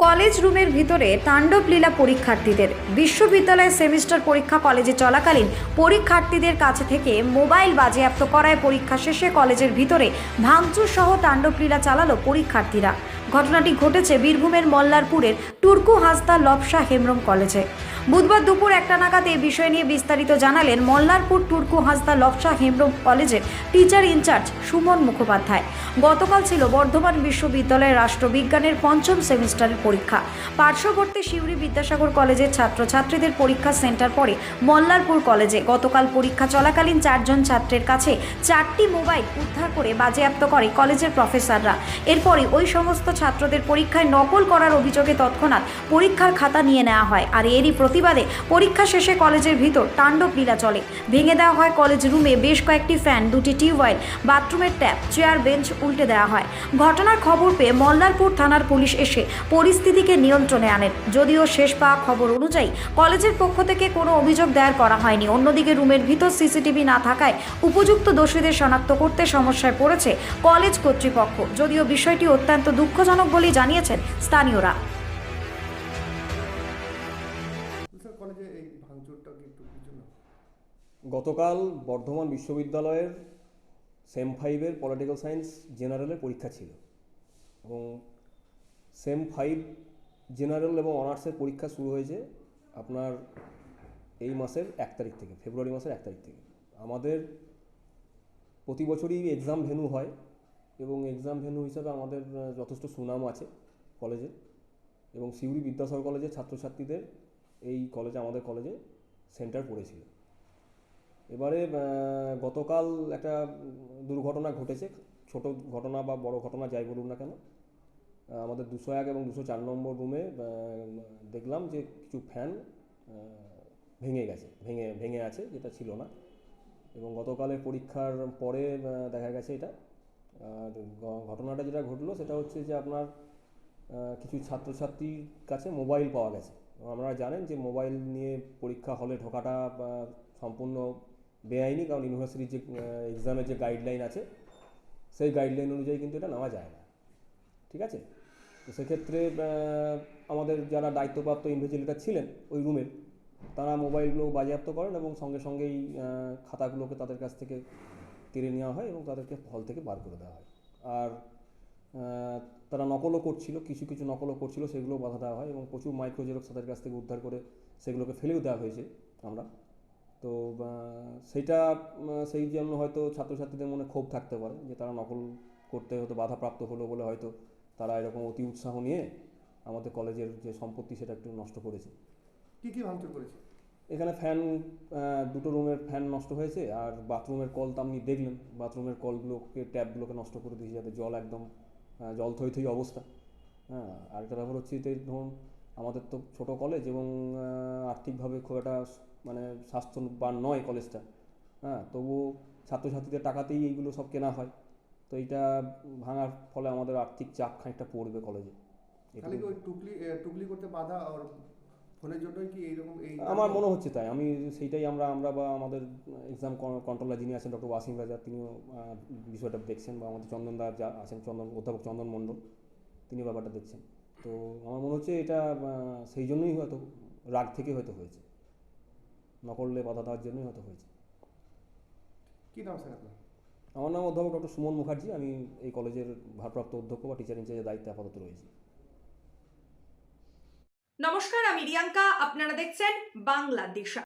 College রুমের ভিতরে তাণ্ডব লীলা পরীক্ষার্থীদের। বিশ্ববিদ্যালয়ের সেমিস্টার পরীক্ষা কলেজে চলাকালীন পরীক্ষার্থীদের কাছে থেকে মোবাইল বাজেয়াপ্ত করায় পরীক্ষা শেষে কলেজের ভিতরে ভাঙচুর সহ তাণ্ডব লীলা চালালো পরীক্ষার্থীরা। ঘটনাটি ঘটেছে বীরভূমের মল্লারপুরের টুরকু হাসদা লবসা হেমব্রম কলেজে। বুধবার দুপুর 1টা নাগাদ এই বিষয় নিয়ে বিস্তারিত জানালেন মল্লারপুর টুরকু হাসদা লবসা হেমব্রম কলেজের টিচার ইনচার্জ সুমন মুখোপাধ্যায়। গতকাল ছিল বর্ধমান বিশ্ববিদ্যালয়ের রাষ্ট্রবিজ্ঞানের 5ম সেমিস্টারের পরীক্ষা। পার্শ্ববর্তী সিউড়ি বিদ্যাসাগর কলেজের ছাত্রছাত্রীদের পরীক্ষা সেন্টার পড়ে মল্লারপুর কলেজে। গতকাল পরীক্ষা চলাকালীন 4 জন ছাত্রের কাছে 4টি মোবাইল উদ্ধার করে বাজেয়াপ্ত করে কলেজের প্রফেসররা। এরপরই ওই সমস্ত ছাত্রদের পরীক্ষায় নকল করার অভিযোগে তৎক্ষণাৎ পরীক্ষার খাতা নিয়ে নেওয়া হয়। আর এরই প্রতিবাদে পরীক্ষা শেষে কলেজের ভিতর তাণ্ডব লীলা চলে। ভেঙে দেওয়া হয় কলেজ রুমে বেশ কয়েকটি ফ্যান, 2টি টিউবওয়েল, বাথরুমের ট্যাপ, চেয়ার, বেঞ্চ উল্টে দেওয়া হয়। ঘটনার খবর পেয়ে মল্লারপুর থানার পুলিশ এসে পরিস্থিতিকে নিয়ন্ত্রণে আনেন। যদিও শেষ পাওয়া খবর অনুযায়ী কলেজের পক্ষ থেকে কোনো অভিযোগ দায়ের করা হয়নি। অন্যদিকে রুমের ভিতর সিসিটিভি না থাকায় উপযুক্ত দোষীদের শনাক্ত করতে সমস্যায় পড়েছে কলেজ কর্তৃপক্ষ। যদিও বিষয়টি অত্যন্ত দুঃখজনক বলেই জানিয়েছেন স্থানীয়রা। গতকাল বর্ধমান বিশ্ববিদ্যালয়ের সেম 5-এর পলিটিক্যাল সায়েন্স জেনারেলের পরীক্ষা ছিল এবং সেম 5 জেনারেল এবং অনার্সের পরীক্ষা শুরু হয়েছে আপনার এই মাসের 1 তারিখ থেকে, ফেব্রুয়ারি মাসের 1 তারিখ থেকে। আমাদের প্রতি বছরই এক্সাম ভেন্যু হয় এবং এক্সাম ভেন্যু হিসাবে আমাদের যথেষ্ট সুনাম আছে কলেজে, এবং সিউড়ি বিদ্যাসাগর কলেজের ছাত্রছাত্রীদের এই কলেজে, আমাদের কলেজে সেন্টার পড়েছিল। এবারে গতকাল একটা দুর্ঘটনা ঘটেছে। ছোট ঘটনা বা বড় ঘটনা যাই বলুন না কেন, আমাদের 201 এবং 204 নম্বর রুমে দেখলাম যে কিছু ফ্যান ভেঙে আছে, যেটা ছিল না। এবং গতকালের পরীক্ষার পরে দেখা গেছে এটা। আর ঘটনাটা যেটা ঘটলো সেটা হচ্ছে যে আপনার কিছু ছাত্রছাত্রীর কাছে মোবাইল পাওয়া গেছে। আপনারা জানেন যে মোবাইল নিয়ে পরীক্ষা হলে ঢোকাটা সম্পূর্ণ বেআইনি, কারণ ইউনিভার্সিটির যে এক্সামের যে গাইডলাইন আছে সেই গাইডলাইন অনুযায়ী কিন্তু এটা নেওয়া যায় না। ঠিক আছে? তো সেক্ষেত্রে আমাদের যারা দায়িত্বপ্রাপ্ত ইনভিজিলেটর ছিলেন ওই রুমের, তারা মোবাইলগুলো বাজেয়াপ্ত করেন এবং সঙ্গে সঙ্গেই খাতাগুলোকে তাদের কাছ থেকে কেড়ে নেওয়া হয় এবং তাদেরকে হল থেকে বার করে দেওয়া হয়। আর তারা নকলও করছিল, কিছু নকলও করছিল, সেগুলো বাধা দেওয়া হয় এবং প্রচুর মাইক্রো জেরক্স তাদের কাছ থেকে উদ্ধার করে সেগুলোকে ফেলেও দেওয়া হয়েছে আমরা। তো সেইটা সেই জন্য হয়তো ছাত্রছাত্রীদের মনে ক্ষোভ থাকতে পারে যে তারা নকল করতে হয়তো বাধাপ্রাপ্ত হলো বলে হয়তো তারা এরকম অতি উৎসাহ নিয়ে আমাদের কলেজের যে সম্পত্তি সেটা একটু নষ্ট করেছে। কী ভাঙচুর করেছে? এখানে ফ্যান, 2টো রুমের ফ্যান নষ্ট হয়েছে। আর বাথরুমের কল তো আপনি দেখলেন, বাথরুমের কলগুলোকে, ট্যাপগুলোকে নষ্ট করে দিয়েছে যাতে জল একদম জল থই থই অবস্থা। হ্যাঁ, আরেকটা ব্যাপার হচ্ছে যে ধরুন আমাদের তো ছোটো কলেজ এবং আর্থিকভাবে খুব একটা মানে স্বাস্থ্যবান নয় কলেজটা। হ্যাঁ, তবুও ছাত্রছাত্রীদের টাকাতেই এইগুলো সব কেনা হয়। তো এইটা ভাঙার ফলে আমাদের আর্থিক চাপ খানিকটা পড়বে কলেজে। খালি কি ওই টুকলি করতে বাধা আর ফোনের জন্যই কি এইরকম? আমার মনে হচ্ছে তাই। আমি সেইটাই আমরা বা আমাদের এক্সাম কন্ট্রোলার যিনি আছেন ডক্টর ওয়াসিম রাজা, তিনিও বিষয়টা দেখছেন, বা আমাদের চন্দনদা যা আছেন, অধ্যাপক চন্দন মণ্ডল, তিনি ব্যাপারটা দেখছেন। তো আমার মনে হচ্ছে এটা সেই জন্যই হয়তো, রাগ থেকে হয়তো হয়েছে, নকলে বাধা দেওয়ার জন্যই হয়তো হয়েছে। কী নাম স্যার আপনার? আমার নাম অধ্যাপক ডক্টর সুমন মুখার্জি। আমি এই কলেজের ভারপ্রাপ্ত অধ্যক্ষ বা টিচার ইনচার্জের দায়িত্বে আপাতত রয়েছি। নমস্কার, আমি রিয়াঙ্কা। আপনারা দেখছেন বাংলাদেশ।